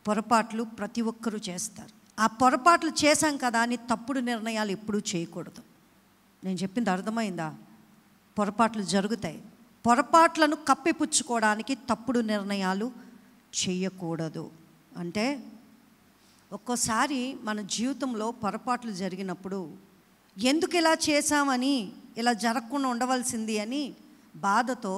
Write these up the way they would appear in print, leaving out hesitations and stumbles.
పొరపాట్లు ప్రతి ఒక్కరూ చేస్తారు. ఆ పొరపాట్లు చేశాం కదా అని తప్పుడు నిర్ణయాలు ఎప్పుడూ చేయకూడదు. నేను చెప్పింది అర్థమైందా? పొరపాట్లు జరుగుతాయి. పొరపాట్లను కప్పిపుచ్చుకోవడానికి తప్పుడు నిర్ణయాలు చేయకూడదు. అంటే ఒక్కోసారి మన జీవితంలో పొరపాట్లు జరిగినప్పుడు ఎందుకు ఇలా చేశామని, ఇలా జరగకుండా ఉండవలసింది అని బాధతో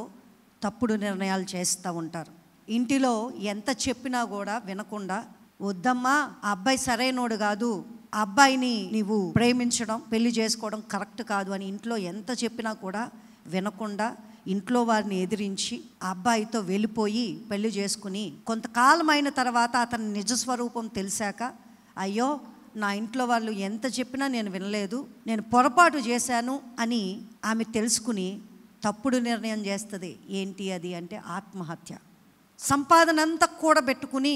తప్పుడు నిర్ణయాలు చేస్తూ ఉంటారు. ఇంటిలో ఎంత చెప్పినా కూడా వినకుండా, వద్దమ్మా ఆ అబ్బాయి సరైనోడు కాదు, ఆ అబ్బాయిని నీవు ప్రేమించడం పెళ్లి చేసుకోవడం కరెక్ట్ కాదు అని ఇంట్లో ఎంత చెప్పినా కూడా వినకుండా ఇంట్లో వారిని ఎదిరించి ఆ అబ్బాయితో వెళ్ళిపోయి పెళ్లి చేసుకుని కొంతకాలం అయిన తర్వాత అతని నిజస్వరూపం తెలిసాక, అయ్యో నా ఇంట్లో వాళ్ళు ఎంత చెప్పినా నేను వినలేదు, నేను పొరపాటు చేశాను అని ఆమె తెలుసుకుని తప్పుడు నిర్ణయం చేస్తుంది. ఏంటి అది అంటే ఆత్మహత్య. సంపాదన అంతా కూడబెట్టుకుని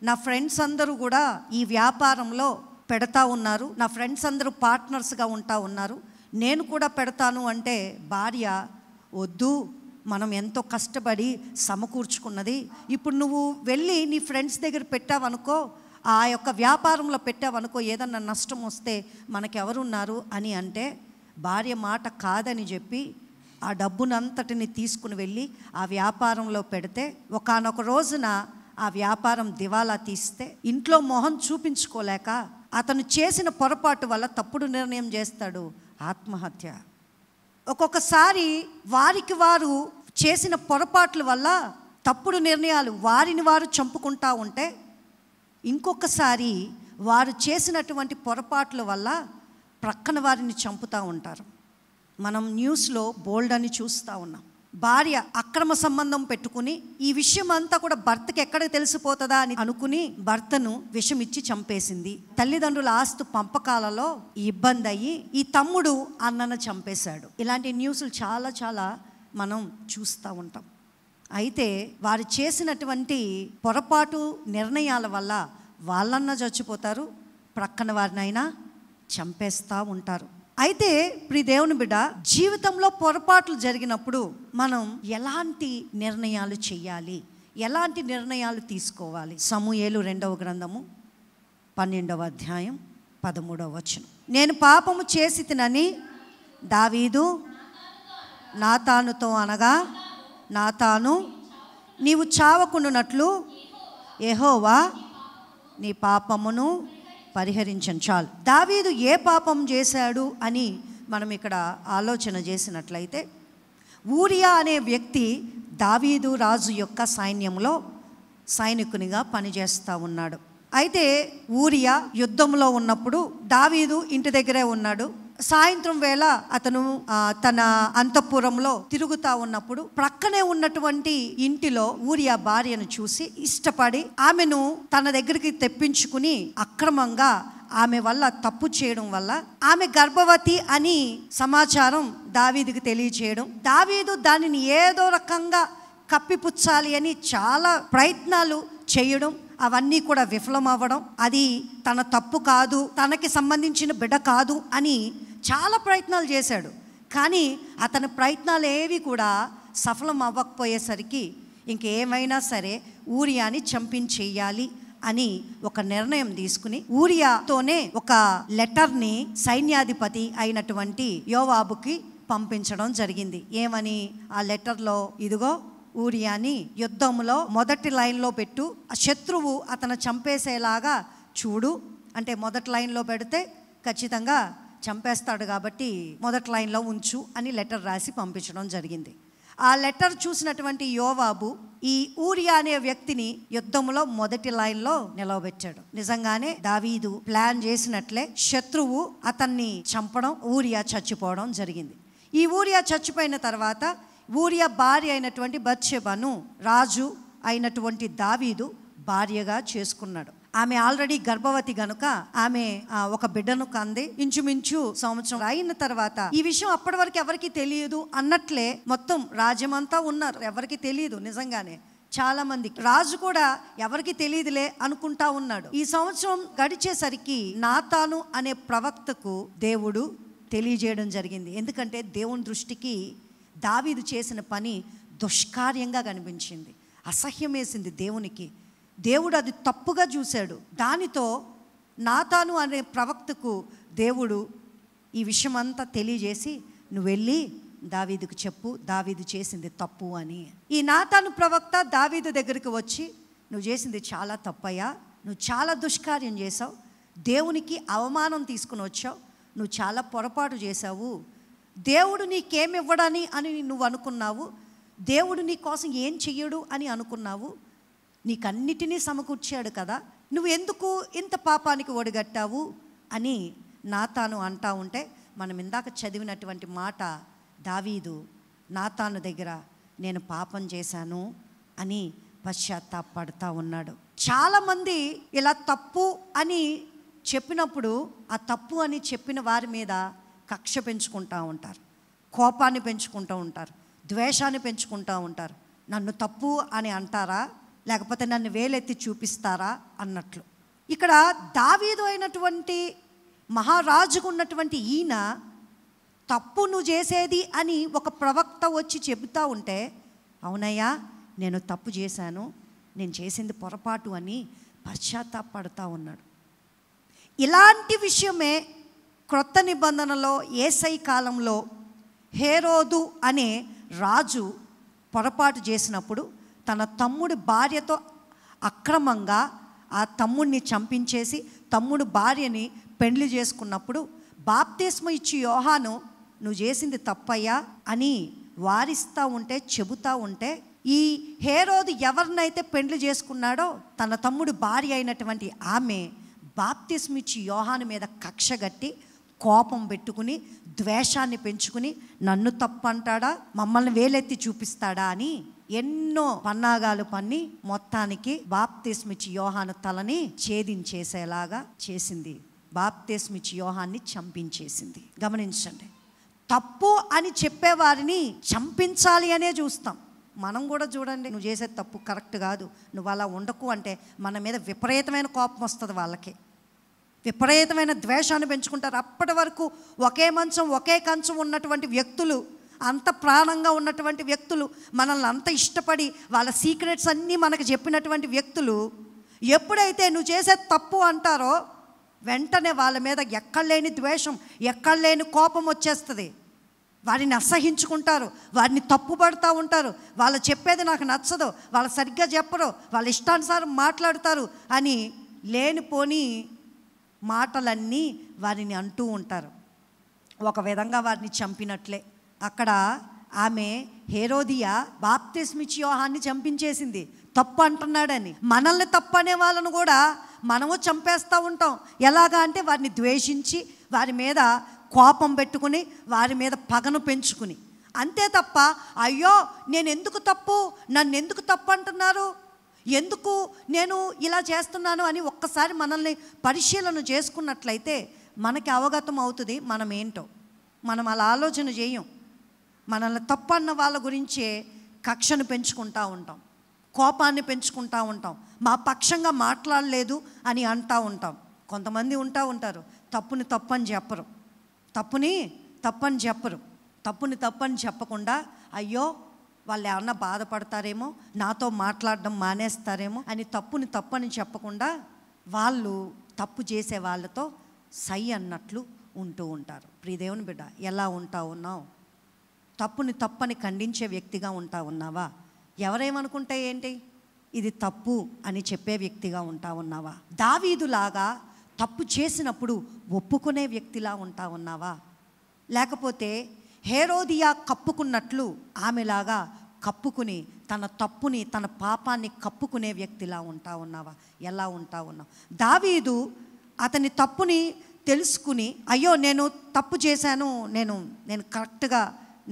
నా ఫ్రెండ్స్ అందరూ కూడా ఈ వ్యాపారంలో పెడతా ఉన్నారు, నా ఫ్రెండ్స్ అందరూ పార్ట్నర్స్గా ఉంటా ఉన్నారు, నేను కూడా పెడతాను అంటే భార్య, వద్దు మనం ఎంతో కష్టపడి సమకూర్చుకున్నది, ఇప్పుడు నువ్వు వెళ్ళి నీ ఫ్రెండ్స్ దగ్గర పెట్టావనుకో, ఆ యొక్క వ్యాపారంలో పెట్టావనుకో, ఏదన్నా నష్టం వస్తే మనకెవరున్నారు అని అంటే భార్య మాట కాదని చెప్పి ఆ డబ్బునంతటిని తీసుకుని వెళ్ళి ఆ వ్యాపారంలో పెడితే ఒకానొక రోజున ఆ వ్యాపారం దివాలా తీస్తే ఇంట్లో మొహం చూపించుకోలేక అతను చేసిన పొరపాటు వల్ల తప్పుడు నిర్ణయం చేస్తాడు, ఆత్మహత్య. ఒక్కొక్కసారి వారికి వారు చేసిన పొరపాట్ల వల్ల తప్పుడు నిర్ణయాలు వారిని వారు చంపుకుంటా ఉంటే, ఇంకొకసారి వారు చేసినటువంటి పొరపాట్ల వల్ల ప్రక్కన వారిని చంపుతూ ఉంటారు. మనం న్యూస్లో బోల్డ్ అని చూస్తూ ఉన్నాం. భార్య అక్రమ సంబంధం పెట్టుకుని ఈ విషయం అంతా కూడా భర్తకి ఎక్కడికి తెలిసిపోతుందా అని అనుకుని భర్తను విషం ఇచ్చి చంపేసింది. తల్లిదండ్రుల ఆస్తు పంపకాలలో ఇబ్బంది అయ్యి ఈ తమ్ముడు అన్నను చంపేశాడు. ఇలాంటి న్యూస్లు చాలా చాలా మనం చూస్తూ ఉంటాం. అయితే వారు చేసినటువంటి పొరపాటు నిర్ణయాల వల్ల వాళ్ళన్నా చచ్చిపోతారు, ప్రక్కన వారినైనా చంపేస్తూ ఉంటారు. అయితే ప్రియ దేవుని బిడ్డ, జీవితంలో పొరపాట్లు జరిగినప్పుడు మనం ఎలాంటి నిర్ణయాలు చేయాలి, ఎలాంటి నిర్ణయాలు తీసుకోవాలి? సమూయేలు 2వ గ్రంథము 12వ అధ్యాయం 13వ వచనం. నేను పాపము చేసి తినని దావీదు నాతానుతో అనగా, నాతాను నీవు చావకుండునట్లు యెహోవా నీ పాపమును పరిహరించను. చాలు. దావీదు ఏ పాపం చేశాడు అని మనం ఇక్కడ ఆలోచన చేసినట్లయితే, ఊరియా అనే వ్యక్తి దావీదు రాజు యొక్క సైన్యంలో సైనికునిగా పనిచేస్తూ ఉన్నాడు. అయితే ఊరియా యుద్ధంలో ఉన్నప్పుడు దావీదు ఇంటి దగ్గరే ఉన్నాడు. సాయంత్రం వేళ అతను తన అంతఃపురంలో తిరుగుతా ఉన్నప్పుడు ప్రక్కనే ఉన్నటువంటి ఇంటిలో ఊరియా భార్యను చూసి ఇష్టపడి ఆమెను తన దగ్గరికి తెప్పించుకుని అక్రమంగా ఆమె వల్ల తప్పు చేయడం వల్ల ఆమె గర్భవతి అని సమాచారం దావీదుకి తెలియచేయడం, దావీదు దానిని ఏదో రకంగా కప్పిపుచ్చాలి అని చాలా ప్రయత్నాలు చేయడం, అవన్నీ కూడా విఫలం అవ్వడం, అది తన తప్పు కాదు, తనకి సంబంధించిన బిడ్డ కాదు అని చాలా ప్రయత్నాలు చేశాడు. కానీ అతని ప్రయత్నాలు ఏవి కూడా సఫలం అవ్వకపోయేసరికి ఇంకేమైనా సరే ఊరియాని చంపించేయాలి అని ఒక నిర్ణయం తీసుకుని ఊరియాతోనే ఒక లెటర్ని సైన్యాధిపతి అయినటువంటి యోవాబుకి పంపించడం జరిగింది. ఏమని? ఆ లెటర్లో, ఇదిగో ఊరియాని యుద్ధంలో మొదటి లైన్లో పెట్టు, ఆ శత్రువు అతను చంపేసేలాగా చూడు, అంటే మొదటి లైన్లో పెడితే ఖచ్చితంగా చంపేస్తాడు కాబట్టి మొదటి లైన్లో ఉంచు అని లెటర్ రాసి పంపించడం జరిగింది. ఆ లెటర్ చూసినటువంటి యోవాబు ఈ ఊరియా అనే వ్యక్తిని యుద్ధంలో మొదటి లైన్లో నిలవబెట్టాడు. నిజంగానే దావీదు ప్లాన్ చేసినట్లే శత్రువు అతన్ని చంపడం, ఊరియా చచ్చిపోవడం జరిగింది. ఈ ఊరియా చచ్చిపోయిన తర్వాత ఊరియా భార్య అయినటువంటి బత్షెబను రాజు అయినటువంటి దావీదు భార్యగా చేసుకున్నాడు. ఆమె ఆల్రెడీ గర్భవతి గనుక ఆమె ఒక బిడ్డను కంది. ఇంచుమించు సంవత్సరం అయిన తర్వాత, ఈ విషయం అప్పటి వరకు ఎవరికి తెలియదు అన్నట్లే మొత్తం రాజ్యమంతా ఉన్నారు, ఎవరికి తెలియదు. నిజంగానే చాలా మందికి రాజు కూడా ఎవరికి తెలియదులే అనుకుంటా ఉన్నాడు. ఈ సంవత్సరం గడిచేసరికి నాతాను అనే ప్రవక్తకు దేవుడు తెలియజేయడం జరిగింది. ఎందుకంటే దేవుని దృష్టికి దావీదు చేసిన పని దుష్కార్యంగా కనిపించింది, అసహ్యం వేసింది దేవునికి. దేవుడు అది తప్పుగా చూశాడు. దానితో నాతాను అనే ప్రవక్తకు దేవుడు ఈ విషయం అంతా తెలియజేసి, నువ్వు వెళ్ళి దావీదుకు చెప్పు, దావీదు చేసింది తప్పు అని. ఈ నాతాను ప్రవక్త దావీదు దగ్గరికి వచ్చి, నువ్వు చేసింది చాలా తప్పయ్యా, నువ్వు చాలా దుష్కార్యం చేసావు, దేవునికి అవమానం తీసుకుని వచ్చావు, నువ్వు చాలా పొరపాటు చేశావు, దేవుడు నీకేమివ్వడని అని నువ్వు అనుకున్నావు, దేవుడు నీ కోసం ఏం చెయ్యడు అని అనుకున్నావు, నీకన్నిటినీ సమకూర్చాడు కదా, నువ్వు ఎందుకు ఇంత పాపానికి ఒడిగట్టావు అని నాతాను అంటా ఉంటే, మనం ఇందాక చదివినటువంటి మాట, దావీదు నాతాను దగ్గర నేను పాపం చేశాను అని పశ్చాత్తాపడుతూ ఉన్నాడు. చాలామంది ఇలా తప్పు అని చెప్పినప్పుడు ఆ తప్పు అని చెప్పిన వారి మీద కక్ష పెంచుకుంటూ ఉంటారు, కోపాన్ని పెంచుకుంటూ ఉంటారు, ద్వేషాన్ని పెంచుకుంటూ ఉంటారు. నన్ను తప్పు అని అంటారా, లేకపోతే నన్ను వేలెత్తి చూపిస్తారా అన్నట్లు. ఇక్కడ దావీదు అయినటువంటి మహారాజుకు ఉన్నటువంటి ఈయన తప్పు నువ్వు చేసేది అని ఒక ప్రవక్త వచ్చి చెబుతూ ఉంటే, అవునయ్యా నేను తప్పు చేశాను, నేను చేసింది పొరపాటు అని పశ్చాత్తాపడుతూ ఉన్నాడు. ఇలాంటి విషయమే క్రొత్త నిబంధనలో యేసయ్య కాలంలో హేరోదు అనే రాజు పొరపాటు చేసినప్పుడు తన తమ్ముడి భార్యతో అక్రమంగా ఆ తమ్ముడిని చంపించేసి తమ్ముడు భార్యని పెండ్లి చేసుకున్నప్పుడు బాప్తిస్మ ఇచ్చి యోహాను నువ్వు చేసింది తప్పయ్యా అని వారిస్తూ ఉంటే, చెబుతూ ఉంటే, ఈ హేరోదు ఎవరినైతే పెండ్లి చేసుకున్నాడో తన తమ్ముడు భార్య అయినటువంటి ఆమె బాప్తిస్మ ఇచ్చి యోహాను మీద కక్షగట్టి కోపం పెట్టుకుని ద్వేషాన్ని పెంచుకుని, నన్ను తప్పు అంటాడా, మమ్మల్ని వేలెత్తి చూపిస్తాడా అని ఎన్నో పన్నాగాలు పన్ని మొత్తానికి బాప్తిస్మిచ్చి యోహాను తలని ఛేదించేసేలాగా చేసింది. బాప్తిస్మిచ్చి యోహాన్ని చంపించేసింది. గమనించండి, తప్పు అని చెప్పేవారిని చంపించాలి అనే చూస్తాం. మనం కూడా చూడండి, నువ్వు చేసే తప్పు కరెక్ట్ కాదు, నువ్వు అలా ఉండకు అంటే మన మీద విపరీతమైన కోపం వస్తుంది, వాళ్ళకి విపరీతమైన ద్వేషాన్ని పెంచుకుంటారు. అప్పటి వరకు ఒకే మంచం ఒకే కంచం ఉన్నటువంటి వ్యక్తులు, అంత ప్రాణంగా ఉన్నటువంటి వ్యక్తులు, మనల్ని అంత ఇష్టపడి వాళ్ళ సీక్రెట్స్ అన్నీ మనకు చెప్పినటువంటి వ్యక్తులు ఎప్పుడైతే నువ్వు చేసే తప్పు అంటారో వెంటనే వాళ్ళ మీద ఎక్కడలేని ద్వేషం, ఎక్కడలేని కోపం వచ్చేస్తుంది. వారిని అసహించుకుంటారు, వారిని తప్పుపడుతూ ఉంటారు, వాళ్ళు చెప్పేది నాకు నచ్చదు, వాళ్ళు సరిగ్గా చెప్పరు, వాళ్ళ ఇష్టానుసారం మాట్లాడతారు అని లేనిపోని మాటలన్నీ వారిని అంటూ ఉంటారు. ఒక విధంగా వారిని చంపినట్లే. అక్కడ ఆమె హేరోదియా బాప్తిస్మిచ్చి యోహాన్ని చంపించేసింది, తప్పు అంటున్నాడని. మనల్ని తప్పు అనే వాళ్ళను కూడా మనము చంపేస్తూ ఉంటాం. ఎలాగా అంటే వారిని ద్వేషించి, వారి మీద కోపం పెట్టుకుని, వారి మీద పగను పెంచుకుని. అంతే తప్ప అయ్యో నేను ఎందుకు తప్పు, నన్ను ఎందుకు తప్పు అంటున్నారు, ఎందుకు నేను ఇలా చేస్తున్నాను అని ఒక్కసారి మనల్ని పరిశీలన చేసుకున్నట్లయితే మనకి అవగతం అవుతుంది మనం ఏంటో. మనం అలా ఆలోచన చేయం. మనల్ని తప్పన్న వాళ్ళ గురించే కక్షను పెంచుకుంటూ ఉంటాం, కోపాన్ని పెంచుకుంటూ ఉంటాం, మా పక్షంగా మాట్లాడలేదు అని అంటూ ఉంటాం. కొంతమంది ఉంటారు, తప్పుని తప్పని చెప్పరు, తప్పుని తప్పని చెప్పకుండా అయ్యో వాళ్ళు ఏమన్నా బాధపడతారేమో, నాతో మాట్లాడడం మానేస్తారేమో అని తప్పుని తప్పని చెప్పకుండా వాళ్ళు తప్పు చేసే వాళ్ళతో సై అన్నట్లు ఉంటూ ఉంటారు. ప్రియదేవుని బిడ్డ, ఎలా ఉంటా ఉన్నావు? తప్పుని తప్పని ఖండించే వ్యక్తిగా ఉంటా ఉన్నావా? ఎవరేమనుకుంటే ఏంటి, ఇది తప్పు అని చెప్పే వ్యక్తిగా ఉంటా ఉన్నావా? దావీదులాగా తప్పు చేసినప్పుడు ఒప్పుకునే వ్యక్తిలా ఉంటా ఉన్నావా? లేకపోతే హేరోదియా కప్పుకున్నట్లు ఆమెలాగా కప్పుకుని తన తప్పుని, తన పాపాన్ని కప్పుకునే వ్యక్తిలా ఉంటా ఉన్నావా? ఎలా ఉంటా ఉన్నావు? దావీదు అతని తప్పుని తెలుసుకుని, అయ్యో నేను తప్పు చేశాను, నేను కరెక్ట్గా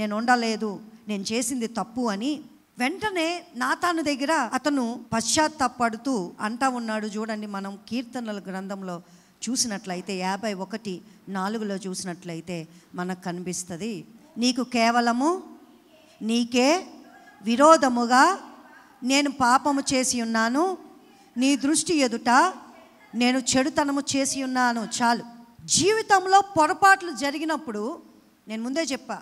నేను ఉండలేదు, నేను చేసింది తప్పు అని వెంటనే నాతాను దగ్గర అతను పశ్చాత్తాపడుతూ అంటా ఉన్నాడు. చూడండి, మనం కీర్తనల గ్రంథంలో చూసినట్లయితే 51:4 చూసినట్లయితే మనకు కనిపిస్తుంది, నీకు కేవలము నీకే విరోధముగా నేను పాపము చేసి ఉన్నాను, నీ దృష్టి ఎదుట నేను చెడుతనము చేసి ఉన్నాను. చాలు. జీవితంలో పొరపాట్లు జరిగినప్పుడు, నేను ముందే చెప్పా,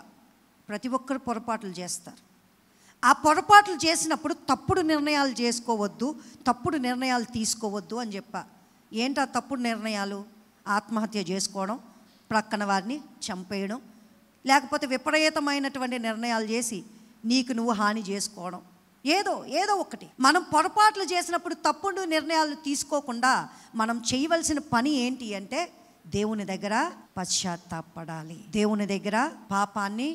ప్రతి ఒక్కరు పొరపాట్లు చేస్తారు. ఆ పొరపాట్లు చేసినప్పుడు తప్పుడు నిర్ణయాలు చేసుకోవద్దు, తప్పుడు నిర్ణయాలు తీసుకోవద్దు అని చెప్పా. ఏంటా తప్పుడు నిర్ణయాలు? ఆత్మహత్య చేసుకోవడం, ప్రక్కన వారిని చంపేయడం, లేకపోతే విపరీతమైనటువంటి నిర్ణయాలు చేసి నీకు నువ్వు హాని చేసుకోవడం, ఏదో ఒకటి. మనం పొరపాట్లు చేసినప్పుడు తప్పుడు నిర్ణయాలు తీసుకోకుండా మనం చేయవలసిన పని ఏంటి అంటే దేవుని దగ్గర పశ్చాత్తాపడాలి, దేవుని దగ్గర పాపాన్ని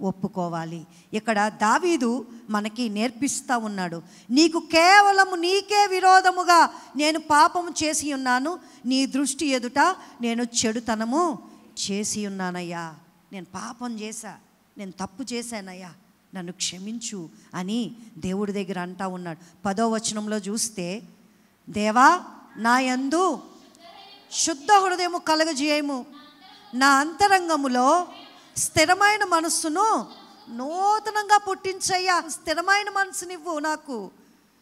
ఒప్పుకోవాలి. ఇక్కడ దావీదు మనకి నేర్పిస్తూ ఉన్నాడు, నీకు కేవలము నీకే విరోధముగా నేను పాపము చేసి ఉన్నాను, నీ దృష్టి ఎదుట నేను చెడుతనము చేసి ఉన్నానయ్యా, నేను పాపం చేశా, నేను తప్పు చేశానయ్యా, నన్ను క్షమించు అని దేవుడి దగ్గర అంటా ఉన్నాడు. 10వ వచనంలో చూస్తే, దేవా నా యందు శుద్ధ హృదయము కలగజేయము, నా అంతరంగములో స్థిరమైన మనస్సును నూతనంగా పుట్టించయ్యా. స్థిరమైన మనసునివ్వు నాకు.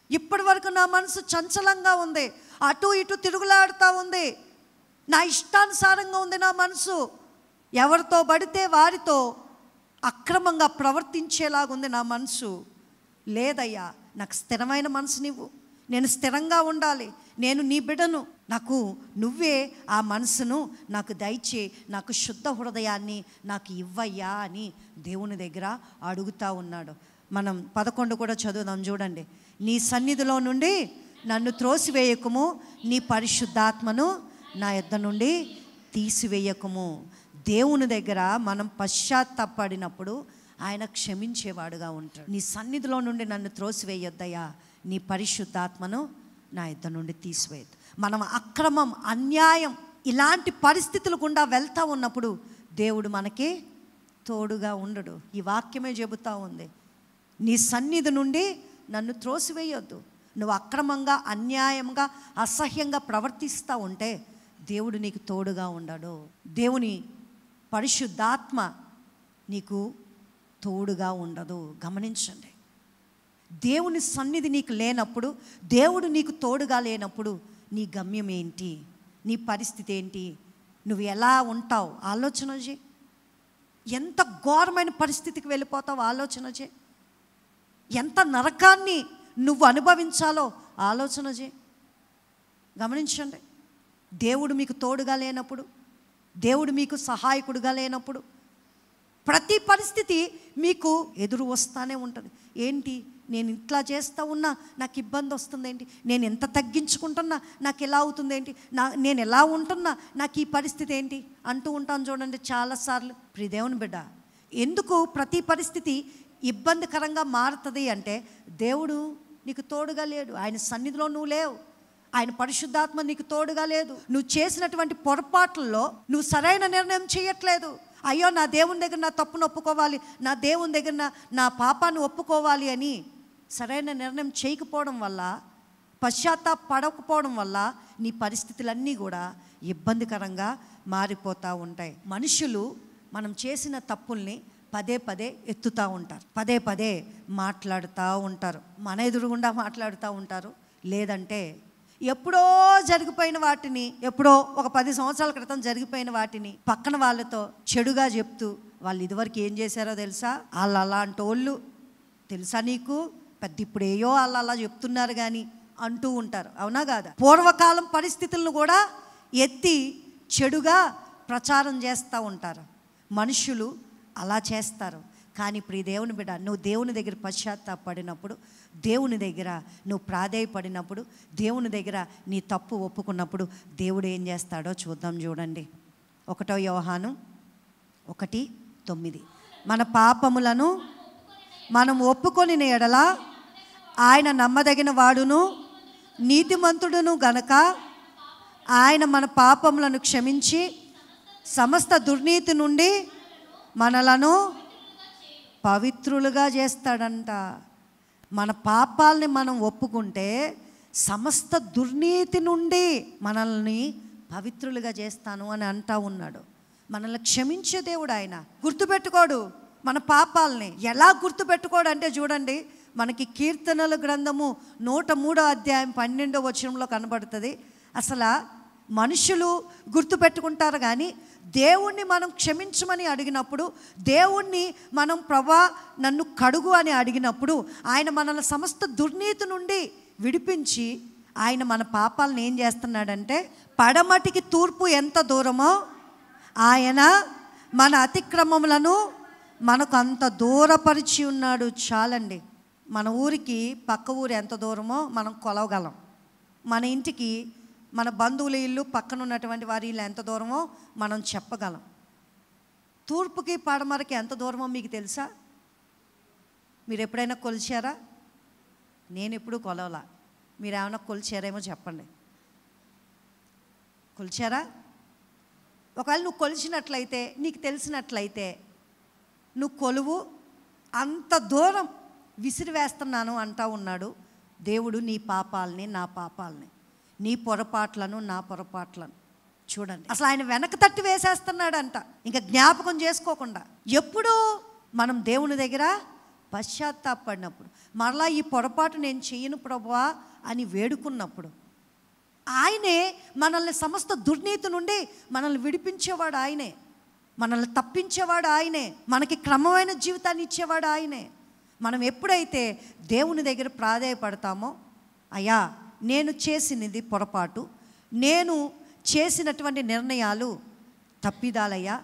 ఇప్పటి వరకు నా మనసు చంచలంగా ఉంది, అటు ఇటు తిరుగులాడుతూ ఉంది, నా ఇష్టానుసారంగా ఉంది నా మనసు, ఎవరితో పడితే వారితో అక్రమంగా ప్రవర్తించేలాగుంది నా మనసు. లేదయ్యా, నాకు స్థిరమైన మనసునివ్వు, నేను స్థిరంగా ఉండాలి, నేను నీ బిడ్డను, నాకు నువ్వే ఆ మనసును నాకు దయచే, నాకు శుద్ధ హృదయాన్ని నాకు ఇవ్వయ్యా అని దేవుని దగ్గర అడుగుతూ ఉన్నాడు. మనం 11 కూడా చదువుదాం, చూడండి. నీ సన్నిధిలో నుండి నన్ను త్రోసివేయకుము, నీ పరిశుద్ధాత్మను నా యొద్ద నుండి తీసివేయకుము. దేవుని దగ్గర మనం పశ్చాత్తాపడినప్పుడు ఆయన క్షమించేవాడుగా ఉంటాడు. నీ సన్నిధిలో నుండి నన్ను త్రోసివేయొద్దయ్యా, నీ పరిశుద్ధాత్మను నా యొద్ద నుండి తీసివేయద్దు. మనం అక్రమం, అన్యాయం ఇలాంటి పరిస్థితులు గుండా వెళ్తూ ఉన్నప్పుడు దేవుడు మనకి తోడుగా ఉండడు. ఈ వాక్యమే చెబుతూ ఉంది, నీ సన్నిధి నుండి నన్ను త్రోసివేయొద్దు. నువ్వు అక్రమంగా, అన్యాయంగా, అసహ్యంగా ప్రవర్తిస్తూ ఉంటే దేవుడు నీకు తోడుగా ఉండడు. దేవుని పరిశుద్ధాత్మ నీకు తోడుగా ఉండదు. గమనించండి, దేవుని సన్నిధి నీకు లేనప్పుడు, దేవుడు నీకు తోడుగా లేనప్పుడు నీ గమ్యం ఏంటి, నీ పరిస్థితి ఏంటి, నువ్వు ఎలా ఉంటావు ఆలోచన చేయి. ఎంత ఘోరమైన పరిస్థితికి వెళ్ళిపోతావు ఆలోచన చేయి. ఎంత నరకాన్ని నువ్వు అనుభవించాలో ఆలోచన చేయి. గమనించండి, దేవుడు మీకు తోడుగా లేనప్పుడు, దేవుడు మీకు సహాయకుడుగా లేనప్పుడు ప్రతి పరిస్థితి మీకు ఎదురు వస్తూనే ఉంటుంది. ఏంటి, నేను ఇట్లా చేస్తూ ఉన్నా నాకు ఇబ్బంది వస్తుంది ఏంటి, నేను ఎంత తగ్గించుకుంటున్నా నాకు ఎలా అవుతుంది ఏంటి, నేను ఎలా ఉంటున్నా నాకు ఈ పరిస్థితి ఏంటి అంటూ ఉంటాను. చూడండి చాలాసార్లు. ప్రియ దేవుని బిడ్డ, ఎందుకు ప్రతి పరిస్థితి ఇబ్బందికరంగా మారుతుంది అంటే దేవుడు నీకు తోడుగా లేడు, ఆయన సన్నిధిలో నువ్వు లేవు, ఆయన పరిశుద్ధాత్మ నీకు తోడుగా లేదు. నువ్వు చేసినటువంటి పొరపాట్లలో నువ్వు సరైన నిర్ణయం చేయట్లేదు. అయ్యో, నా దేవుని దగ్గర నా తప్పును ఒప్పుకోవాలి, నా దేవుని దగ్గర నా పాపాన్ని ఒప్పుకోవాలి అని సరైన నిర్ణయం చేయకపోవడం వల్ల, పశ్చాత్తాపడకపోవడం వల్ల నీ పరిస్థితులన్నీ కూడా ఇబ్బందికరంగా మారిపోతూ ఉంటాయి. మనుషులు మనం చేసిన తప్పుల్ని పదే పదే ఎత్తుతూ ఉంటారు, పదే పదే మాట్లాడుతూ ఉంటారు, మన ఎదురుగుండా మాట్లాడుతూ ఉంటారు. లేదంటే ఎప్పుడో జరిగిపోయిన వాటిని, ఎప్పుడో ఒక 10 సంవత్సరాల క్రితం జరిగిపోయిన వాటిని పక్కన వాళ్ళతో చెడుగా చెప్తూ, వాళ్ళు ఇదివరకు ఏం చేశారో తెలుసా, వాళ్ళు అలాంటి వాళ్ళు తెలుసా నీకు, పెద్ద ఇప్పుడేయో వాళ్ళు అలా చెప్తున్నారు కానీ అంటూ ఉంటారు. అవునా కాదా? పూర్వకాలం పరిస్థితులను కూడా ఎత్తి చెడుగా ప్రచారం చేస్తూ ఉంటారు. మనుషులు అలా చేస్తారు. కానీ ప్రియ దేవుని బిడ్డ, నువ్వు దేవుని దగ్గర పశ్చాత్తాపడినప్పుడు, దేవుని దగ్గర నువ్వు ప్రాధేయపడినప్పుడు, దేవుని దగ్గర నీ తప్పు ఒప్పుకున్నప్పుడు దేవుడు ఏం చేస్తాడో చూద్దాం. చూడండి, 1 యోహాను 1:9, మన పాపములను మనం ఒప్పుకొనిన ఎడల ఆయన నమ్మదగిన వాడును నీతిమంతుడును గనక ఆయన మన పాపములను క్షమించి సమస్త దుర్నీతి నుండి మనలను పవిత్రులుగా చేస్తాడంట. మన పాపాలని మనం ఒప్పుకుంటే సమస్త దుర్నీతి నుండి మనల్ని పవిత్రులుగా చేస్తాను అని అంటా ఉన్నాడు. మనల్ని క్షమించే దేవుడు ఆయన. గుర్తుపెట్టుకోడు మన పాపాలని. ఎలా గుర్తుపెట్టుకోడు అంటే చూడండి, మనకి కీర్తనల గ్రంథము 103వ అధ్యాయం 12వ వచనంలో కనబడుతుంది. అసలు మనుషులు గుర్తుపెట్టుకుంటారు, కానీ దేవుణ్ణి మనం క్షమించమని అడిగినప్పుడు, దేవుణ్ణి మనం ప్రభా నన్ను కడుగు అని అడిగినప్పుడు, ఆయన మనల్ని సమస్త దుర్నీతి నుండి విడిపించి ఆయన మన పాపాలను ఏం చేస్తున్నాడంటే, పడమటికి తూర్పు ఎంత దూరమో ఆయన మన అతిక్రమములను మనకు అంత దూరపరిచి ఉన్నాడు. చాలండి. మన ఊరికి పక్క ఊరు ఎంత దూరమో మనం కొలవగలం. మన ఇంటికి మన బంధువుల ఇల్లు పక్కన ఉన్నటువంటి వారి ఇల్లు ఎంత దూరమో మనం చెప్పగలం. తూర్పుకి పడమరకి ఎంత దూరమో మీకు తెలుసా? మీరు ఎప్పుడైనా కొలిచారా? నేను ఎప్పుడూ కొలవలా. మీరు ఏమైనా కొలిచారేమో చెప్పండి. కొలిచారా? ఒకవేళ నువ్వు కొలిచినట్లయితే, నీకు తెలిసినట్లయితే, నువ్వు కొలువు. అంత దూరం విసిరివేస్తున్నాను అంటా ఉన్నాడు దేవుడు. నీ పాపాలని, నా పాపాలని, నీ పొరపాట్లను, నా పొరపాట్లను చూడండి. అసలు ఆయన వెనక తట్టి వేసేస్తున్నాడంట, ఇంకా జ్ఞాపకం చేసుకోకుండా. ఎప్పుడు మనం దేవుని దగ్గర పశ్చాత్తాపడినప్పుడు, మరలా ఈ పొరపాటు నేను చేయను ప్రభువా అని వేడుకున్నప్పుడు, ఆయనే మనల్ని సమస్త దుర్నీతి నుండి మనల్ని విడిపించేవాడు ఆయనే, మనల్ని తప్పించేవాడు ఆయనే, మనకి క్రమమైన జీవితాన్ని ఇచ్చేవాడు ఆయనే. మనం ఎప్పుడైతే దేవుని దగ్గర ప్రాధేయపడతామో, అయ్యా నేను చేసినది పొరపాటు, నేను చేసినటువంటి నిర్ణయాలు తప్పిదాలయ్యా,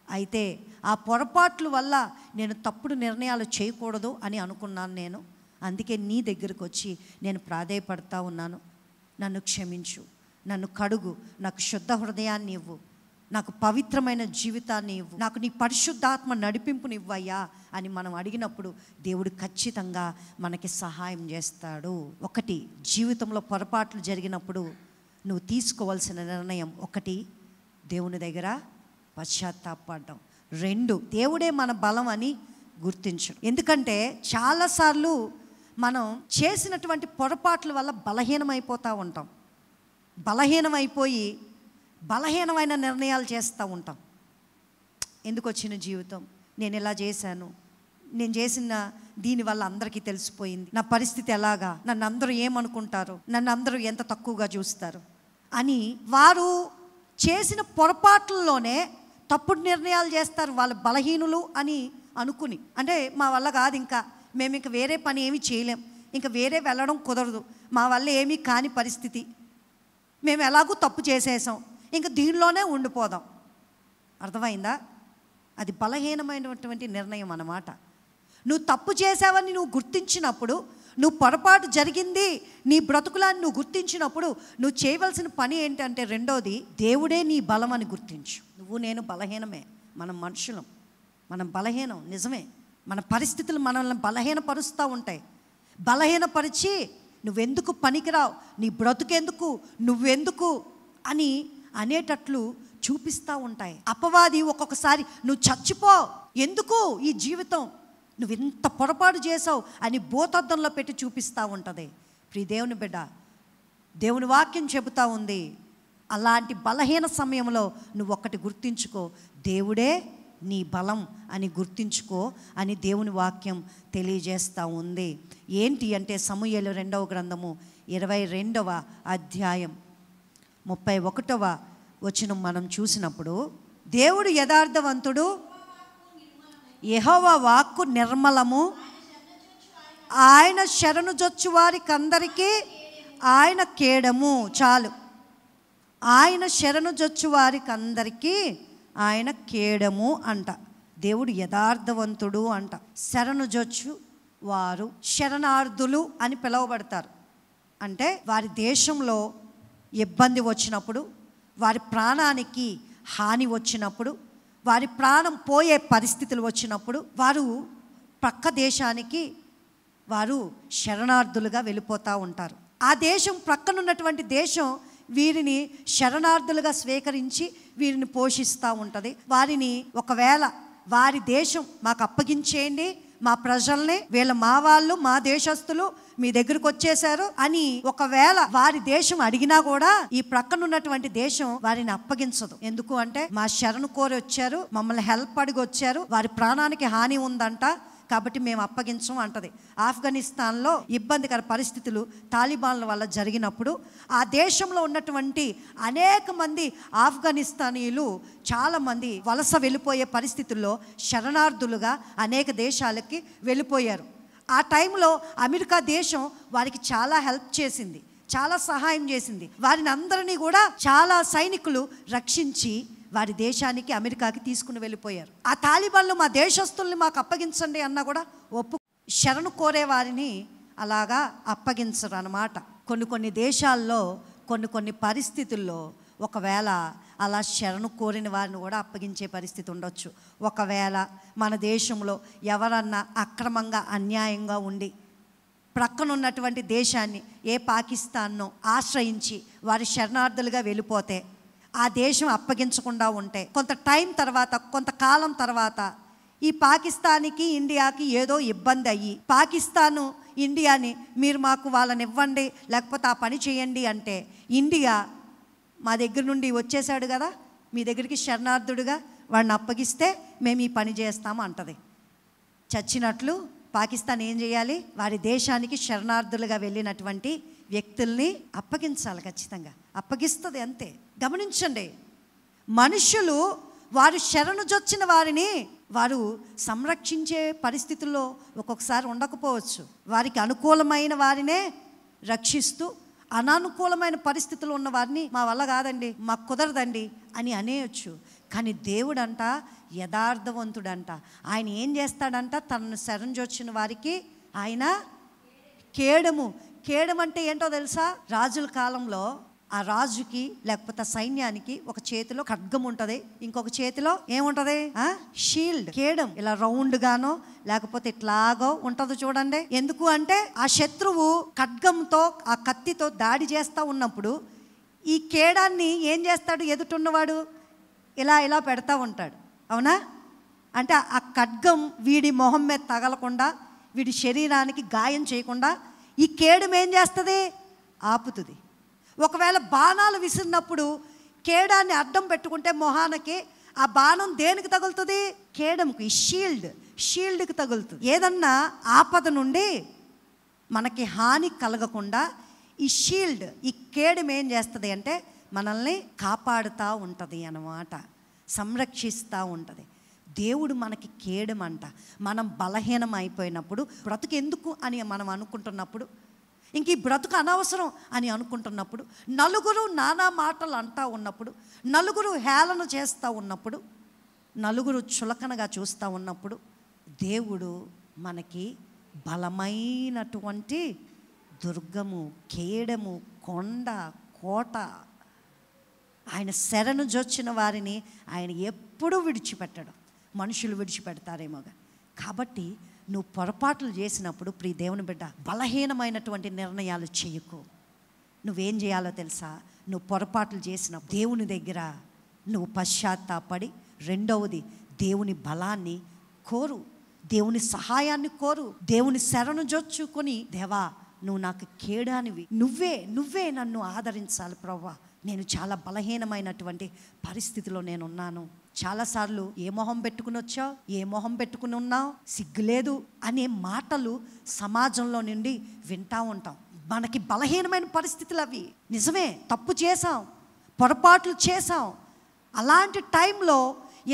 అయితే ఆ పొరపాట్ల వల్ల నేను తప్పుడు నిర్ణయాలు చేయకూడదు అని అనుకున్నాను నేను. అందుకే నీ దగ్గరకు వచ్చి నేను ప్రాధేయపడతా ఉన్నాను. నన్ను క్షమించు, నన్ను కడుగు, నాకు శుద్ధ హృదయాన్ని ఇవ్వు, నాకు పవిత్రమైన జీవితాన్ని ఇవ్వు, నాకు నీ పరిశుద్ధాత్మ నడిపింపునివ్వయ్యా అని మనం అడిగినప్పుడు దేవుడు ఖచ్చితంగా మనకి సహాయం చేస్తాడు. ఒకటి, జీవితంలో పొరపాట్లు జరిగినప్పుడు నువ్వు తీసుకోవాల్సిన నిర్ణయం, ఒకటి దేవుని దగ్గర పశ్చాత్తాపడడం. రెండు, దేవుడే మన బలం అని గుర్తించడం. ఎందుకంటే చాలాసార్లు మనం చేసినటువంటి పొరపాట్ల వల్ల బలహీనమైపోతూ ఉంటాం. బలహీనమైపోయి బలహీనమైన నిర్ణయాలు చేస్తూ ఉంటాం. ఎందుకు వచ్చిన జీవితం, నేను ఇలా చేశాను, నేను చేసిన దీనివల్ల అందరికీ తెలిసిపోయింది, నా పరిస్థితి ఎలాగా, నన్ను అందరూ ఏమనుకుంటారు, నన్ను అందరూ ఎంత తక్కువగా చూస్తారు అని వారు చేసిన పొరపాట్లలోనే తప్పుడు నిర్ణయాలు చేస్తారు. వాళ్ళు బలహీనులు అని అనుకుని, అంటే మా వల్ల కాదు, ఇంకా మేము ఇంకా వేరే పని ఏమీ చేయలేం, ఇంకా వేరే వెళ్ళడం కుదరదు, మా వల్ల ఏమీ కాని పరిస్థితి, మేము ఎలాగూ తప్పు చేసేసాం, ఇంకా దీనిలోనే ఉండిపోదాం. అర్థమైందా? అది బలహీనమైనటువంటి నిర్ణయం అన్నమాట. నువ్వు తప్పు చేసావని నువ్వు గుర్తించినప్పుడు, నువ్వు పొరపాటు జరిగింది నీ బ్రతుకులాన్ని నువ్వు గుర్తించినప్పుడు నువ్వు చేయవలసిన పని ఏంటంటే, రెండోది, దేవుడే నీ బలం అని గుర్తించు. నువ్వు నేను బలహీనమే, మనం మనుషులం, మనం బలహీనం, నిజమే. మన పరిస్థితులు మనల్ని బలహీనపరుస్తూ ఉంటాయి. బలహీనపరిచి నువ్వెందుకు పనికిరావు, నీ బ్రతుకెందుకు, నువ్వెందుకు అని అనేటట్లు చూపిస్తూ ఉంటాయి. అపవాది ఒక్కొక్కసారి నువ్వు చచ్చిపో, ఎందుకు ఈ జీవితం, నువ్వు ఎంత పొరపాటు చేసావు అని భూతద్దంలో పెట్టి చూపిస్తూ ఉంటుంది. ప్రియ దేవుని బిడ్డ, దేవుని వాక్యం చెబుతూ ఉంది, అలాంటి బలహీన సమయంలో నువ్వు ఒక్కటి గుర్తించుకో, దేవుడే నీ బలం అని గుర్తించుకో అని దేవుని వాక్యం తెలియజేస్తూ ఉంది. ఏంటి అంటే, సమూయేలు 2వ గ్రంథము 22వ అధ్యాయం 31వ వచనం మనం చూసినప్పుడు, దేవుడు యథార్థవంతుడు, యెహోవా వాక్కు నిర్మలము, ఆయన శరణుజొచ్చు వారికందరికీ ఆయన కేడము. చాలు, ఆయన శరణుజొచ్చు వారికందరికీ ఆయన కేడము అంట. దేవుడు యథార్థవంతుడు అంట. శరణుజొచ్చు వారు శరణార్థులు అని పిలువబడతారు. అంటే వారి దేశంలో ఇబ్బంది వచ్చినప్పుడు, వారి ప్రాణానికి హాని వచ్చినప్పుడు, వారి ప్రాణం పోయే పరిస్థితులు వచ్చినప్పుడు, వారు పక్క దేశానికి వారు శరణార్థులుగా వెళ్ళిపోతూ ఉంటారు. ఆ దేశం ప్రక్కనున్నటువంటి దేశం వీరిని శరణార్థులుగా స్వీకరించి వీరిని పోషిస్తూ ఉంటుంది. వారిని ఒకవేళ వారి దేశం మాకు అప్పగించేయండి, మా ప్రజల్ని, వీళ్ళ మా వాళ్ళు, మా దేశస్తులు మీ దగ్గరకు వచ్చేసారు అని ఒకవేళ వారి దేశం అడిగినా కూడా ఈ ప్రక్కనున్నటువంటి దేశం వారిని అప్పగించదు. ఎందుకు అంటే, మా శరణు కోరి వచ్చారు, మమ్మల్ని హెల్ప్ అడిగి వచ్చారు, వారి ప్రాణానికి హాని ఉందంట, కాబట్టి మేము అప్పగించం అంటది. ఆఫ్ఘనిస్తాన్లో ఇబ్బందికర పరిస్థితులు తాలిబాన్ల వల్ల జరిగినప్పుడు ఆ దేశంలో ఉన్నటువంటి అనేక మంది ఆఫ్ఘనిస్తానీయులు చాలామంది వలస వెళ్ళిపోయే పరిస్థితుల్లో శరణార్థులుగా అనేక దేశాలకి వెళ్ళిపోయారు. ఆ టైంలో అమెరికా దేశం వారికి చాలా హెల్ప్ చేసింది, చాలా సహాయం చేసింది. వారిని అందరినీ కూడా చాలా సైనికులు రక్షించి వారి దేశానికి అమెరికాకి తీసుకుని వెళ్ళిపోయారు. ఆ తాలిబాన్లు మా దేశస్తుల్ని మాకు అప్పగించండి అన్నా కూడా శరణు కోరే వారిని అలాగా అప్పగించరు అన్నమాట. కొన్ని దేశాల్లో కొన్ని పరిస్థితుల్లో ఒకవేళ అలా శరణు కోరిన వారిని కూడా అప్పగించే పరిస్థితి ఉండొచ్చు. ఒకవేళ మన దేశంలో ఎవరన్నా అక్రమంగా అన్యాయంగా ఉండి ప్రక్కనున్నటువంటి దేశాన్ని ఏ పాకిస్తాన్ను ఆశ్రయించి వారి శరణార్థులుగా వెళ్ళిపోతే ఆ దేశం అప్పగించకుండా ఉంటే కొంతకాలం తర్వాత ఈ పాకిస్తాన్కి ఇండియాకి ఏదో ఇబ్బంది అయ్యి పాకిస్తాను ఇండియాని మీరు మాకు వాళ్ళని ఇవ్వండి లేకపోతే ఆ పని చేయండి అంటే ఇండియా మా దగ్గర నుండి వచ్చేసాడు కదా, మీ దగ్గరికి శరణార్థుడుగా వాడిని అప్పగిస్తే మేము ఈ పని చేస్తాము అంటది. చచ్చినట్లు పాకిస్తాన్ ఏం చేయాలి? వారి దేశానికి శరణార్థులుగా వెళ్ళినటువంటి వ్యక్తుల్ని అప్పగించాలి, ఖచ్చితంగా అప్పగిస్తుంది, అంతే. గమనించండి, మనుషులు వారు శరణుజొచ్చిన వారిని వారు సంరక్షించే పరిస్థితుల్లో ఒక్కొక్కసారి ఉండకపోవచ్చు. వారికి అనుకూలమైన వారినే రక్షిస్తూ అనానుకూలమైన పరిస్థితులు ఉన్న వారిని మా వల్ల కాదండి, మాకు కుదరదండి అని అనేయచ్చు. కానీ దేవుడంట యథార్థవంతుడంట. ఆయన ఏం చేస్తాడంట? తనను శరణుజొచ్చిన వారికి ఆయన కేడము అంటే ఏంటో తెలుసా? రాజుల కాలంలో ఆ రాజుకి లేకపోతే సైన్యానికి ఒక చేతిలో ఖడ్గం ఉంటుంది, ఇంకొక చేతిలో ఏముంటది? షీల్డ్, కేడం. ఇలా రౌండ్ గానో లేకపోతే ఇట్లాగో ఉంటది చూడండి. ఎందుకు అంటే ఆ శత్రువు ఖడ్గంతో ఆ కత్తితో దాడి చేస్తూ ఉన్నప్పుడు ఈ కేడాన్ని ఏం చేస్తాడు? ఎదుటిన్నవాడు ఇలా పెడతా ఉంటాడు, అవునా? అంటే ఆ ఖడ్గం వీడి మొహం మీద తగలకుండా వీడి శరీరానికి గాయం చేయకుండా ఈ కేడం ఏం చేస్తుంది? ఆపుతుంది. ఒకవేళ బాణాలు విసిరినప్పుడు కేడాన్ని అడ్డం పెట్టుకుంటే మొహానికి ఆ బాణం దేనికి తగులుతుంది? కేడంకి, షీల్డ్కి తగులుతుంది. ఏదన్నా ఆపద నుండి మనకి హాని కలగకుండా ఈ షీల్డ్, ఈ కేడం ఏం చేస్తుంది అంటే మనల్ని కాపాడుతూ ఉంటుంది అన్నమాట, సంరక్షిస్తూ ఉంటుంది. దేవుడు మనకి కేడమంట. మనం బలహీనం అయిపోయినప్పుడు బ్రతుకు ఎందుకు అని మనం అనుకుంటున్నప్పుడు, ఇంక ఈ బ్రతుకు అనవసరం అని అనుకుంటున్నప్పుడు, నలుగురు నానా మాటలు అంటూ ఉన్నప్పుడు, నలుగురు హేళన చేస్తూ ఉన్నప్పుడు, నలుగురు చులకనగా చూస్తూ ఉన్నప్పుడు దేవుడు మనకి బలమైనటువంటి దుర్గము, కేడము, కొండ, కోట. ఆయన శరణు జొచ్చిన వారిని ఆయన ఎప్పుడూ విడిచిపెట్టడు. మనుషులు విడిచిపెడతారేమోగా. కాబట్టి నువ్వు పొరపాట్లు చేసినప్పుడు ప్రియ దేవుని బిడ్డ, బలహీనమైనటువంటి నిర్ణయాలు చేయకు. నువ్వేం చేయాలో తెలుసా? నువ్వు పొరపాట్లు చేసినప్పుడు దేవుని దగ్గర నువ్వు పశ్చాత్తాపడి, రెండవది దేవుని బలాన్ని కోరు, దేవుని సహాయాన్ని కోరు, దేవుని శరణు జొచ్చుకొని, దేవా నువ్వు నాకు కేడానివి, నువ్వే నన్ను ఆదరించాలి ప్రభువా, నేను చాలా బలహీనమైనటువంటి పరిస్థితిలో నేనున్నాను. చాలాసార్లు ఏ మొహం పెట్టుకుని వచ్చావు, ఏ మొహం పెట్టుకుని ఉన్నావు, సిగ్గులేదు అనే మాటలు సమాజంలో నుండి వింటూ ఉంటాం. మనకి బలహీనమైన పరిస్థితులు అవి. నిజమే, తప్పు చేసాం, పొరపాట్లు చేసాం. అలాంటి టైంలో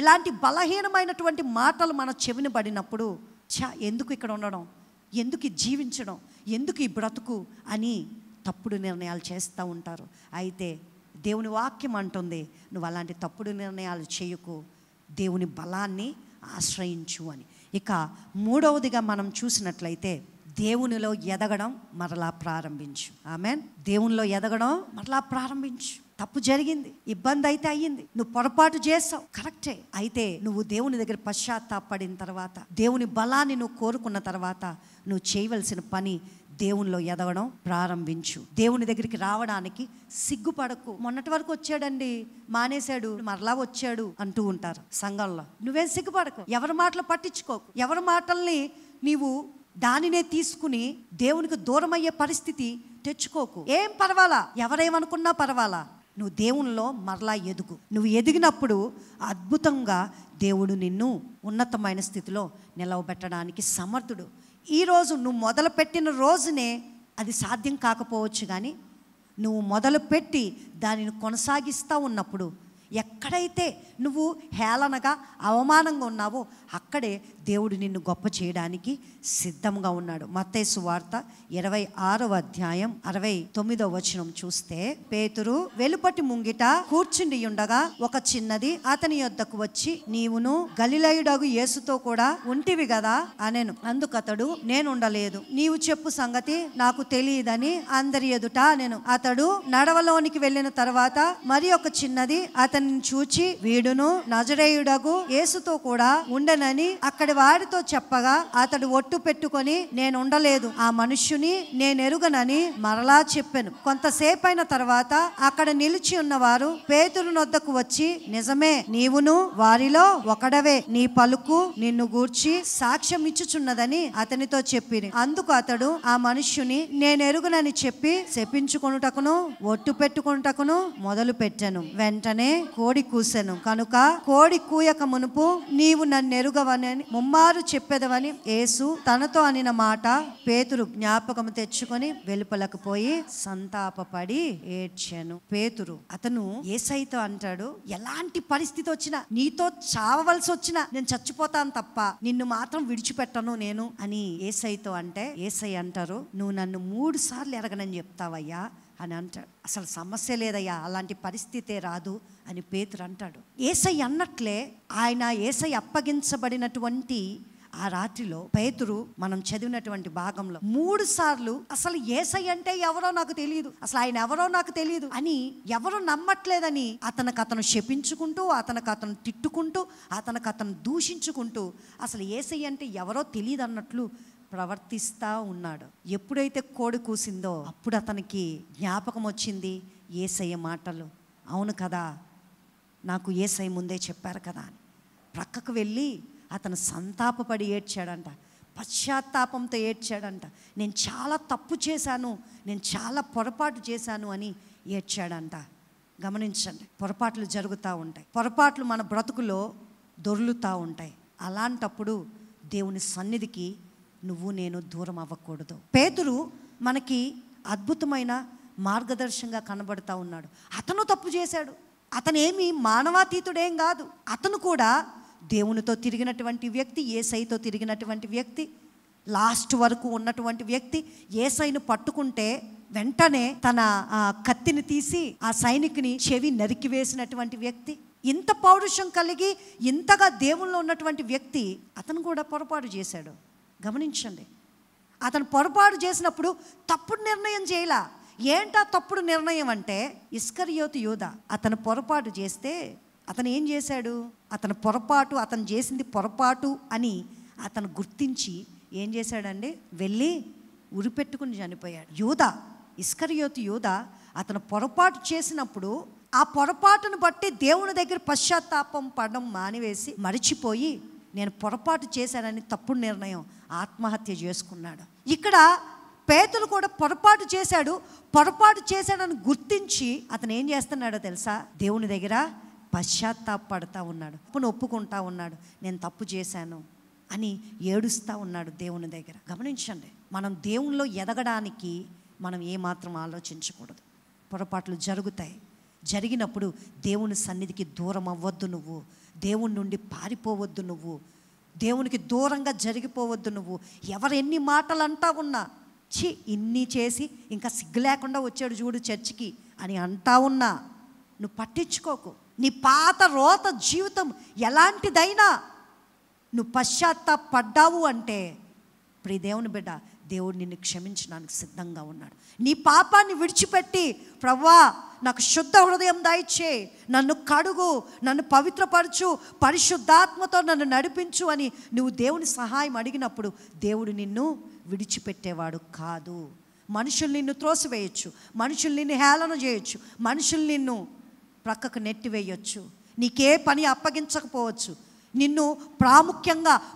ఇలాంటి బలహీనమైనటువంటి మాటలు మన చెవిన పడినప్పుడు, ఎందుకు ఇక్కడ ఉండడం, ఎందుకు జీవించడం, ఎందుకు ఈ బ్రతుకు అని తప్పుడు నిర్ణయాలు చేస్తూ ఉంటారు. అయితే దేవుని వాక్యం అంటుంది, నువ్వు అలాంటి తప్పుడు నిర్ణయాలు చేయకు, దేవుని బలాన్ని ఆశ్రయించు అని. ఇక మూడవదిగా మనం చూసినట్లయితే దేవునిలో ఎదగడం మరలా ప్రారంభించు. ఆమెన్. దేవునిలో ఎదగడం మరలా ప్రారంభించు. తప్పు జరిగింది, ఇబ్బంది అయితే అయ్యింది, నువ్వు పొరపాటు చేసావు, కరెక్టే. అయితే నువ్వు దేవుని దగ్గర పశ్చాత్తాపడిన తర్వాత, దేవుని బలాన్ని నువ్వు కోరుకున్న తర్వాత నువ్వు చేయవలసిన పని దేవునిలో ఎదగడం ప్రారంభించు. దేవుని దగ్గరికి రావడానికి సిగ్గుపడకు. మొన్నటి వరకు వచ్చాడండి, మానేశాడు, మరలా వచ్చాడు అంటూ ఉంటారు సంఘంలో. నువ్వేం సిగ్గుపడకు, ఎవరి మాటలు పట్టించుకోకు, ఎవరి మాటల్ని నీవు దానినే తీసుకుని దేవునికి దూరం అయ్యే పరిస్థితి తెచ్చుకోకు. ఏం పర్వాలా, ఎవరేమనుకున్నా పర్వాలా, నువ్వు దేవునిలో మరలా ఎదుగు. నువ్వు ఎదిగినప్పుడు అద్భుతంగా దేవుడు నిన్ను ఉన్నతమైన స్థితిలో నిలవబెట్టడానికి సమర్థుడు. ఈరోజు నువ్వు మొదలుపెట్టిన రోజునే అది సాధ్యం కాకపోవచ్చు, కానీ నువ్వు మొదలుపెట్టి దానిని కొనసాగిస్తూ ఉన్నప్పుడు ఎక్కడైతే నువ్వు హేళనగా అవమానంగా ఉన్నావో అక్కడే దేవుడు నిన్ను గొప్ప చేయడానికి సిద్ధంగా ఉన్నాడు. మత్తయి సువార్త 26వ అధ్యాయం 69వ వచనం చూస్తే, పేతురు వెలుపటి ముంగిట కూర్చుండి ఉండగా ఒక చిన్నది అతని యొద్దకు వచ్చి, నీవును గలిలయుడగు యేసుతో కూడా ఉంటివి కదా అనెను. అందుకతడు, నేనుండలేదు, నీవు చెప్పు సంగతి నాకు తెలియదని అందరి ఎదుట అనెను. అతడు నడవలోనికి వెళ్ళిన తర్వాత మరి ఒక చిన్నది అతనిని చూచి, వీడును నజరేయుడగు యేసుతో కూడా ఉండనని అక్కడి వారితో చెప్పగా, అతడు ఒట్టు పెట్టుకొని, నేను ఉండలేదు, ఆ మనుష్యుని నేనెరుగనని మరలా చెప్పెను. కొంతసేపైన తర్వాత అక్కడ నిలిచి ఉన్నవారు పేతురు నొద్దకు వచ్చి, నిజమే, నీవును వారిలో ఒకడవే, నీ పలుకు నిన్ను గూర్చి సాక్ష్యం ఇచ్చుచున్నదని అతనితో చెప్పిరి. అందుకు అతడు ఆ మనుష్యుని నేనెరుగనని చెప్పి శపించుకొనుటకును ఒట్టు పెట్టుకొనుటకును మొదలు పెట్టెను. వెంటనే కోడి కూసెను. కనుక కోడి కూయక మునుపు నీవు నన్నెరుగవని ముమ్మారు చెప్పెదవని యేసు తనతో అనిన మాట పేతురు జ్ఞాపకము తెచ్చుకొని వెలుపలకు పోయి సంతాపపడి ఏడ్చెను. పేతురు అతను యేసయ్యతో అంటాడు, ఎలాంటి పరిస్థితి వచ్చినా, నీతో చావవలసి వచ్చినా నేను చచ్చిపోతాను తప్ప నిన్ను మాత్రం విడిచిపెట్టను నేను అని యేసయ్యతో అంటే, యేసయ్య అంటారు, నువ్వు నన్ను 3 సార్లు ఎరగనని చెప్తావయ్యా అని అంటాడు. అసలు సమస్య లేదయ్యా, అలాంటి పరిస్థితే రాదు అని పేతురు అంటాడు. యేసయ్య అన్నట్లే ఆయన యేసయ్య అప్పగించబడినటువంటి ఆ రాత్రిలో పేతురు మనం చదివినటువంటి భాగంలో 3 సార్లు అసలు యేసయ్య అంటే ఎవరో నాకు తెలియదు, అసలు ఆయన ఎవరో నాకు తెలియదు అని ఎవరు నమ్మట్లేదని అతను శపించుకుంటూ, అతను తిట్టుకుంటూ, అతను దూషించుకుంటూ అసలు యేసయ్య అంటే ఎవరో తెలియదు అన్నట్లు ప్రవర్తిస్తూ ఉన్నాడు. ఎప్పుడైతే కోడి కూసిందో అప్పుడు అతనికి జ్ఞాపకం వచ్చింది యేసయ్య మాటలు. అవును కదా, నాకు యేసయ్య ముందే చెప్పారు కదా అని ప్రక్కకు వెళ్ళి అతను సంతాపపడి ఏడ్చాడంట, పశ్చాత్తాపంతో ఏడ్చాడంట. నేను చాలా తప్పు చేశాను, నేను చాలా పొరపాటు చేశాను అని ఏడ్చాడంట. గమనించండి, పొరపాట్లు జరుగుతూ ఉంటాయి, పొరపాట్లు మన బ్రతుకులో దొర్లుతూ ఉంటాయి. అలాంటప్పుడు దేవుని సన్నిధికి నువ్వు నేను దూరం అవ్వకూడదు. పేతురు మనకి అద్భుతమైన మార్గదర్శంగా కనబడుతూ ఉన్నాడు. అతను తప్పు చేశాడు, అతనేమి మానవాతీతుడేం కాదు, అతను కూడా దేవునితో తిరిగినటువంటి వ్యక్తి, యేసయ్యతో తిరిగినటువంటి వ్యక్తి, లాస్ట్ వరకు ఉన్నటువంటి వ్యక్తి. యేసయ్యను పట్టుకుంటే వెంటనే తన కత్తిని తీసి ఆ సైనికుని చెవి నరికివేసినటువంటి వ్యక్తి. ఇంత పౌరుషం కలిగి ఇంతగా దేవుల్లో ఉన్నటువంటి వ్యక్తి అతను కూడా పొరపాటు చేశాడు. గమనించండి, అతను పొరపాటు చేసినప్పుడు తప్పుడు నిర్ణయం చేయలా. ఏంటా తప్పుడు నిర్ణయం అంటే, ఇస్కరియోతు యూదా అతను పొరపాటు చేస్తే అతను ఏం చేశాడు, అతను చేసింది పొరపాటు అని అతను గుర్తించి ఏం చేశాడండి, వెళ్ళి ఉరిపెట్టుకుని చనిపోయాడు. ఇస్కరియోతు యూదా అతను పొరపాటు చేసినప్పుడు ఆ పొరపాటును బట్టి దేవుని దగ్గర పశ్చాత్తాపం పడడం మానివేసి మరిచిపోయి నేను పొరపాటు చేశానని తప్పుడు నిర్ణయం ఆత్మహత్య చేసుకున్నాడు. ఇక్కడ పేతురు కూడా పొరపాటు చేశాడని గుర్తించి అతను ఏం చేస్తున్నాడో తెలుసా, దేవుని దగ్గర పశ్చాత్తాపడుతూ ఉన్నాడు, తప్పును ఒప్పుకుంటా ఉన్నాడు, నేను తప్పు చేశాను అని ఏడుస్తూ ఉన్నాడు దేవుని దగ్గర. గమనించండి, మనం దేవునిలో ఎదగడానికి మనం ఏమాత్రం ఆలోచించకూడదు. పొరపాట్లు జరుగుతాయి, జరిగినప్పుడు దేవుని సన్నిధికి దూరం అవ్వద్దు, నువ్వు దేవుని నుండి పారిపోవద్దు, నువ్వు దేవునికి దూరంగా జరిగిపోవద్దు. నువ్వు ఎవరు ఎన్ని మాటలు అంటా ఉన్నా, ఇన్ని చేసి ఇంకా సిగ్గు లేకుండా వచ్చాడు చూడు చర్చికి అని అంటా ఉన్నా నువ్వు పట్టించుకోకు. నీ పాత రోత జీవితం ఎలాంటిదైనా నువ్వు పశ్చాత్తాపడ్డావు అంటే ప్రియ దేవుని బిడ్డ, దేవుడు నిన్ను క్షమించడానికి సిద్ధంగా ఉన్నాడు. నీ పాపాన్ని విడిచిపెట్టి, ప్రభువా నాకు శుద్ధ హృదయం దయచే, నన్ను కడుగు, నన్ను పవిత్రపరచు, పరిశుద్ధాత్మతో నన్ను నడిపించు అని నువ్వు దేవుని సహాయం అడిగినప్పుడు దేవుడు నిన్ను విడిచిపెట్టేవాడు కాదు. మనుషులు నిన్ను త్రోసివేయచ్చు, మనుషులు నిన్ను హేళన చేయొచ్చు, మనుషులు నిన్ను ప్రక్కకు నెట్టివేయచ్చు, నీకే పని అప్పగించకపోవచ్చు, నిన్ను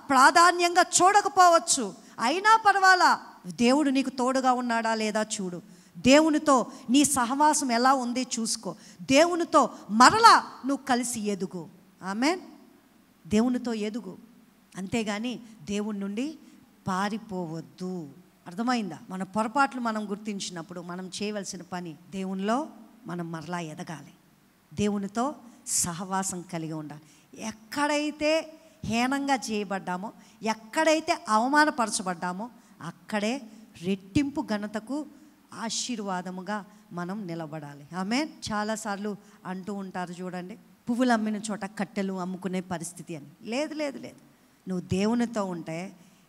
ప్రాధాన్యంగా చూడకపోవచ్చు. అయినా పర్వాలా, దేవుడు నీకు తోడుగా ఉన్నాడా లేదా చూడు. దేవునితో నీ సహవాసం ఎలా ఉంది చూసుకో. దేవునితో మరలా నువ్వు కలిసి ఎదుగు. ఆమేన్. దేవునితో ఎదుగు, అంతేగాని దేవుని నుండి పారిపోవద్దు. అర్థమైందా? మన పొరపాట్లు మనం గుర్తించినప్పుడు మనం చేయవలసిన పని దేవునిలో మనం మరలా ఎదగాలి. దేవునితో సహవాసం కలిగి ఉండాలి. ఎక్కడైతే హీనంగా చేయబడ్డామో, ఎక్కడైతే అవమానపరచబడ్డామో అక్కడే రెట్టింపు ఘనతకు ఆశీర్వాదముగా మనం నిలబడాలి. ఆమేన్. చాలాసార్లు అంటూ ఉంటారు చూడండి, పువ్వులు అమ్మిన చోట కట్టెలు అమ్ముకునే పరిస్థితి అని. లేదు లేదు లేదు. నువ్వు దేవునితో ఉంటే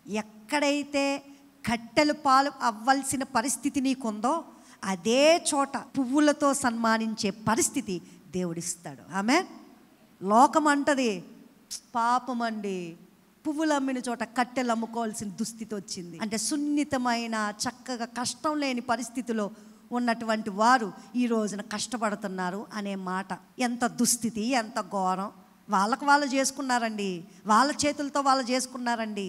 ఎక్కడైతే కట్టెలు పాలు అవ్వాల్సిన పరిస్థితి నీకుందో అదే చోట పువ్వులతో సన్మానించే పరిస్థితి దేవుడిస్తాడు. ఆమేన్. లోకం అంటది పాపం అండి, పువ్వులు అమ్మిన చోట కట్టెలు అమ్ముకోవాల్సిన దుస్థితి వచ్చింది అంటే, సున్నితమైన చక్కగా కష్టం లేని పరిస్థితిలో ఉన్నటువంటి వారు ఈ రోజున కష్టపడుతున్నారు అనే మాట. ఎంత దుస్థితి, ఎంత ఘోరం. వాళ్ళకు వాళ్ళు చేసుకున్నారండి, వాళ్ళ చేతులతో వాళ్ళు చేసుకున్నారండి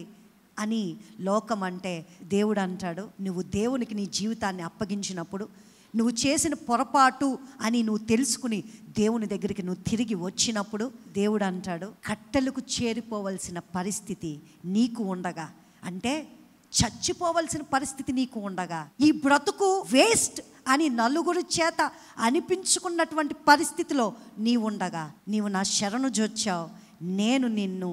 అని లోకం అంటే. దేవుడు అంటాడు, నువ్వు దేవునికి నీ జీవితాన్ని అప్పగించినప్పుడు, నువ్వు చేసిన పొరపాటు అని నువ్వు తెలుసుకుని దేవుని దగ్గరికి నువ్వు తిరిగి వచ్చినప్పుడు దేవుడు అంటాడు, కట్టెలకు చేరిపోవలసిన పరిస్థితి నీకు ఉండగా, అంటే చచ్చిపోవలసిన పరిస్థితి నీకు ఉండగా, ఈ బ్రతుకు వేస్ట్ అని నలుగురు చేత అనిపించుకున్నటువంటి పరిస్థితిలో నీవు ఉండగా, నీవు నా శరణు జొచ్చావు, నేను నిన్ను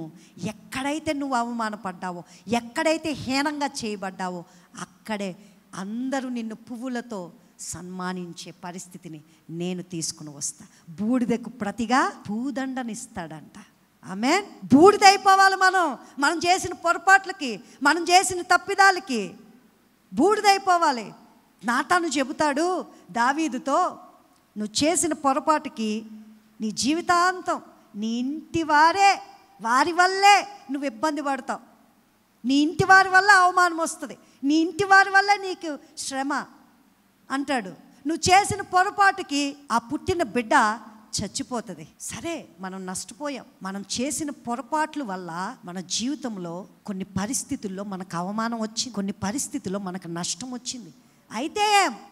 ఎక్కడైతే నువ్వు అవమానపడ్డావో, ఎక్కడైతే హీనంగా చేయబడ్డావో అక్కడే అందరూ నిన్ను పువ్వులతో సన్మానించే పరిస్థితిని నేను తీసుకుని వస్తా. బూడిదకు ప్రతిగా పూదండనిస్తాడంట. ఆమేన్. బూడిదైపోవాలి మనం చేసిన పొరపాట్లకి, మనం చేసిన తప్పిదాలకి బూడిదైపోవాలి. నాతాను చెబుతాడు దావీదుతో, నువ్వు చేసిన పొరపాటుకి నీ జీవితాంతం నీ ఇంటి వారి వల్లే నువ్వు ఇబ్బంది పడతావు. నీ ఇంటి వారి వల్ల అవమానం వస్తుంది, నీ ఇంటి వారి వల్ల నీకు శ్రమ అంటాడు. నువ్వు చేసిన పొరపాటుకి ఆ పుట్టిన బిడ్డ చచ్చిపోతుంది. సరే, మనం నష్టపోయాం. మనం చేసిన పొరపాట్ల వల్ల మన జీవితంలో కొన్ని పరిస్థితుల్లో మనకు అవమానం వచ్చింది, కొన్ని పరిస్థితుల్లో మనకు నష్టం వచ్చింది. అయితే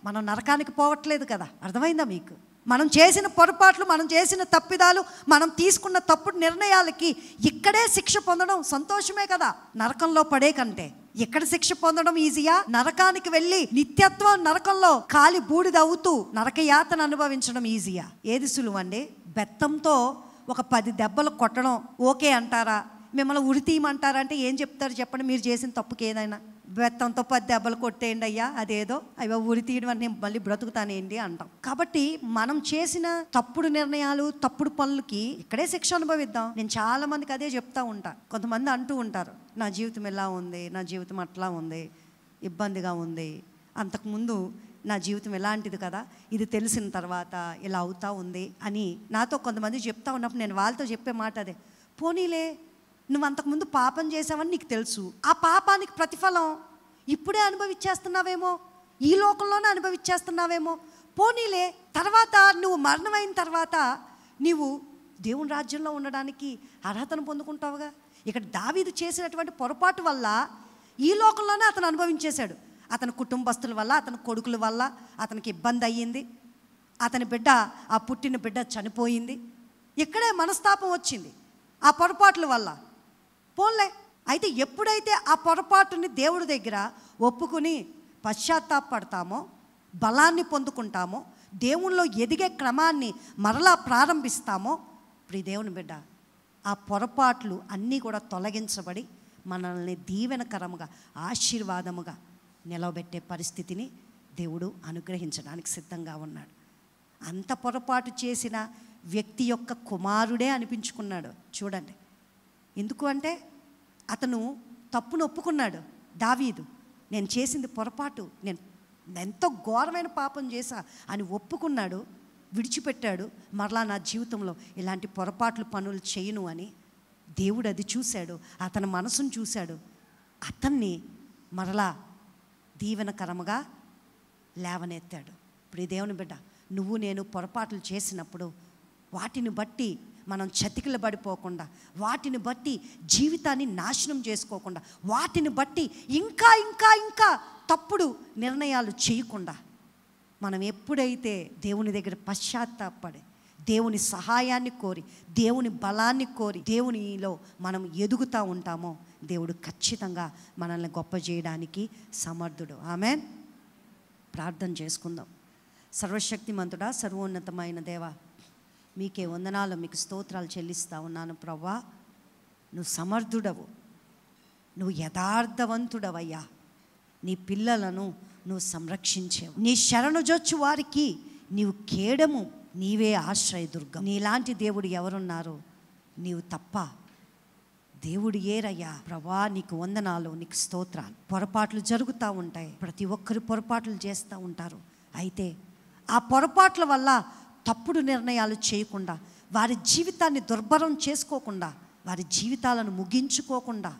మనం నరకానికి పోవట్లేదు కదా. అర్థమైందా మీకు? మనం చేసిన పొరపాట్లు, మనం చేసిన తప్పిదాలు, మనం తీసుకున్న తప్పుడు నిర్ణయాలకి ఇక్కడే శిక్ష పొందడం సంతోషమే కదా, నరకంలో పడే కంటే. ఇక్కడ శిక్ష పొందడం ఈజీయా? నరకానికి వెళ్ళి నిత్యత్వం నరకంలో కాలి బూడిదవుతూ నరక యాతన అనుభవించడం ఈజీయా? ఏది సులువండి? బెత్తంతో ఒక 10 దెబ్బలు కొట్టడం ఓకే అంటారా? మిమ్మల్ని ఉరి తీయమంటారా అంటే ఏం చెప్తారు చెప్పండి? మీరు చేసిన తప్పుకి ఏదైనా బెత్తంతో 10 దెబ్బలు కొట్టేయండి అయ్యా, అదేదో అయ్యో ఉరి తీయడం అని నేను మళ్ళీ బ్రతుకుతానేంటి అంటాం. కాబట్టి మనం చేసిన తప్పుడు నిర్ణయాలు, తప్పుడు పనులకి ఇక్కడే శిక్ష అనుభవిద్దాం. నేను చాలా మందికి అదే చెప్తా ఉంటా. కొంతమంది అంటూ ఉంటారు, నా జీవితం ఎలా ఉంది, నా జీవితం అట్లా ఉంది, ఇబ్బందిగా ఉంది, అంతకుముందు నా జీవితం ఎలాంటిది కదా, ఇది తెలిసిన తర్వాత ఇలా అవుతా ఉంది అని నాతో కొంతమంది చెప్తా ఉన్నప్పుడు నేను వాళ్ళతో చెప్పే మాట అదే, పోనీలే నువ్వు అంతకుముందు పాపం చేసావని నీకు తెలుసు, ఆ పాపానికి ప్రతిఫలం ఇప్పుడే అనుభవించేస్తున్నావేమో, ఈ లోకంలోనే అనుభవించేస్తున్నావేమో, పోనీలే తర్వాత నువ్వు మరణమైన తర్వాత నీవు దేవుని రాజ్యంలో ఉండడానికి అర్హతను పొందుకుంటావుగా. ఇక్కడ దావీదు చేసినటువంటి పొరపాటు వల్ల ఈ లోకంలోనే అతను అనుభవించేశాడు. అతని కుటుంబస్తుల వల్ల, అతని కొడుకుల వల్ల అతనికి ఇబ్బంది అయ్యింది, అతని బిడ్డ, ఆ పుట్టిన బిడ్డ చనిపోయింది. ఇక్కడే మనస్తాపం వచ్చింది ఆ పొరపాట్ల వల్ల. పోన్లే, అయితే ఎప్పుడైతే ఆ పొరపాటుని దేవుడి దగ్గర ఒప్పుకుని పశ్చాత్తాపడతామో, బలాన్ని పొందుకుంటామో, దేవునిలో ఎదిగే క్రమాన్ని మరలా ప్రారంభిస్తామో, ప్రియ దేవుని బిడ్డ, ఆ పొరపాట్లు అన్నీ కూడా తొలగించబడి మనల్ని దీవెనకరముగా, ఆశీర్వాదముగా నిలవబెట్టే పరిస్థితిని దేవుడు అనుగ్రహించడానికి సిద్ధంగా ఉన్నాడు. అంత పొరపాటు చేసిన వ్యక్తి యొక్క కుమారుడే అనిపించుకున్నాడు చూడండి. ఎందుకు అంటే అతను తప్పును ఒప్పుకున్నాడు. దావీదు, నేను చేసింది పొరపాటు, నేను ఎంతో ఘోరమైన పాపం చేశా అని ఒప్పుకున్నాడు, విడిచిపెట్టాడు. మరలా నా జీవితంలో ఇలాంటి పొరపాట్లు పనులు చేయను అని దేవుడు అది చూశాడు, అతని మనసును చూశాడు, అతన్ని మరలా దీవెనకరముగా లేవనెత్తాడు. ఇప్పుడు ఈ దేవుని బిడ్డ, నువ్వు నేను పొరపాట్లు చేసినప్పుడు వాటిని బట్టి మనం చతికిల పడిపోకుండా, వాటిని బట్టి జీవితాన్ని నాశనం చేసుకోకుండా, వాటిని బట్టి ఇంకా ఇంకా ఇంకా తప్పుడు నిర్ణయాలు చేయకుండా మనం ఎప్పుడైతే దేవుని దగ్గర పశ్చాత్తాపడి దేవుని సహాయాన్ని కోరి దేవుని బలాన్ని కోరి దేవునిలో మనం ఎదుగుతూ ఉంటామో దేవుడు ఖచ్చితంగా మనల్ని గొప్ప చేయడానికి సమర్థుడు. ఆమేన్. ప్రార్థన చేసుకుందాం. సర్వశక్తిమంతుడా, సర్వోన్నతమైన దేవా, మీకే వందనాలు, మీకు స్తోత్రాలు చెల్లిస్తూ ఉన్నాను. ప్రభువా, నువ్వు సమర్థుడవు, నువ్వు యథార్థవంతుడవయ్యా. నీ పిల్లలను నువ్వు సంరక్షించావు. నీ శరణుజొచ్చు వారికి నీవు కేడము, నీవే ఆశ్రయదుర్గం. నీలాంటి దేవుడు ఎవరున్నారు? నీవు తప్ప దేవుడు ఏరయ్యా. ప్రభా, నీకు వందనాలు, నీకు స్తోత్రాలు. పొరపాట్లు జరుగుతూ ఉంటాయి, ప్రతి ఒక్కరు పొరపాట్లు చేస్తూ ఉంటారు. అయితే ఆ పొరపాట్ల వల్ల తప్పుడు నిర్ణయాలు చేయకుండా, వారి జీవితాన్ని దుర్భరం చేసుకోకుండా, వారి జీవితాలను ముగించుకోకుండా,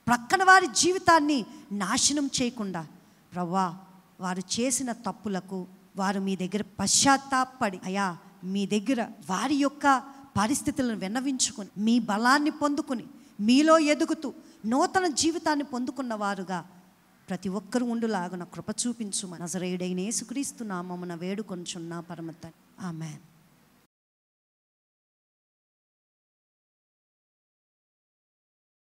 ప్రక్కన వారి జీవితాన్ని నాశనం చేయకుండా, ప్రభువా, వారు చేసిన తప్పులకు వారు మీ దగ్గర పశ్చాత్తాపడి అయ్యా, మీ దగ్గర వారి యొక్క పరిస్థితులను విన్నవించుకొని మీ బలాన్ని పొందుకొని మీలో ఎదుగుతూ నూతన జీవితాన్ని పొందుకున్న వారుగా ప్రతి ఒక్కరూ ఉండులాగున కృప చూపించుమని నజరేయుడైన యేసుక్రీస్తు నామమున వేడుకొనుచున్నా పరమ తండ్రి. ఆమేన్.